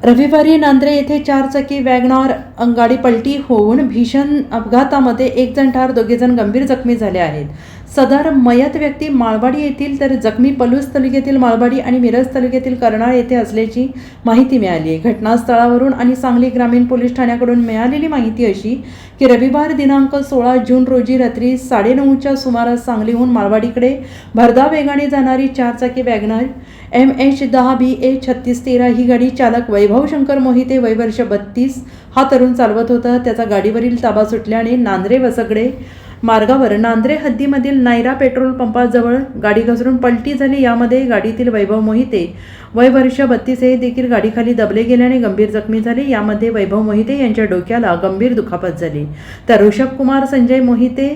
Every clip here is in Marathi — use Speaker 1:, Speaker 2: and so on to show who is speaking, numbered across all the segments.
Speaker 1: रविवारी नांद्रे येथे चारचाकी वॅगनआर गाडी पलटी होऊन भीषण अपघातामध्ये एक जण ठार, 2 जण गंभीर जखमी झाले आहेत. सदर मयत व्यक्ती माळवाडी येथील तर जखमी पलूस तालुक्यातील माळवाडी आणि मिरज तालुक्यातील कर्नाळ येथे असल्याची माहिती मिळाली आहे. घटनास्थळावरून आणि सांगली ग्रामीण पोलीस ठाण्याकडून मिळालेली माहिती अशी की रविवार दिनांक 16 जून रोजी रात्री 9:30च्या सुमारास सांगलीहून माळवाडीकडे भरधाव वेगाने जाणारी चारचाकी वॅगनआर MH10BA 3613 ही गाडी चालक वैभव शंकर मोहिते वय वर्ष 32 हा तरुण चालवत होता. त्याचा गाडीवरील ताबा सुटल्याने नांद्रे वसगडे मार्गावर नांद्रे हद्दीमधील नायरा पेट्रोल पंपाजवळ गाडी घसरून पलटी झाली. यामध्ये गाडीतील वैभव मोहिते वय वर्ष 32 हे देखील गाडीखाली दबले गेल्याने गंभीर जखमी झाले. यामध्ये वैभव मोहिते यांच्या डोक्याला गंभीर दुखापत झाली. तर ऋषभ कुमार संजय मोहिते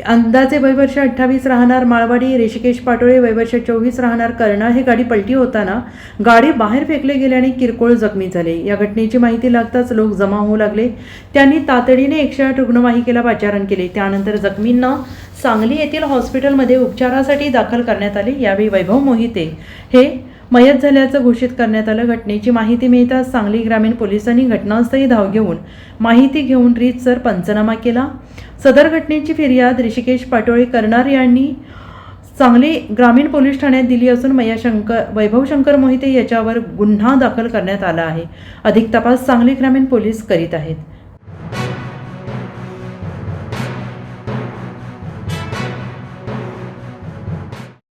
Speaker 1: अंदाजे वय वर्ष 28 राहणार माळवाडी, ऋषिकेश पाटोळे वय वर्ष 24 राहणार कर्नाळ हे गाडी पलटी होताना गाडी बाहेर फेकले गेल्याने किरकोळ जखमी झाले. या घटनेची माहिती लागताच लोक जमा होऊ लागले. त्यांनी तातडीने 108 रुग्णवाहिकेला पाचारण केले. त्यानंतर जखमींना सांगली येथील हॉस्पिटलमध्ये उपचारासाठी दाखल करण्यात आले. यावेळी वैभव मोहिते हे मयत झाल्याचं घोषित करण्यात आलं. घटनेची माहिती मिळताच सांगली ग्रामीण पोलिसांनी घटनास्थळी धाव घेऊन माहिती घेऊन रीतसर पंचनामा केला. सदर घटनेची फिर्याद ऋषिकेश पाटोळे कर्नार यांनी सांगली ग्रामीण पोलीस ठाण्यात दिली असून वैभव शंकर मोहिते याच्यावर गुन्हा दाखल करण्यात आला आहे. अधिक तपास सांगली ग्रामीण पोलीस करीत आहेत.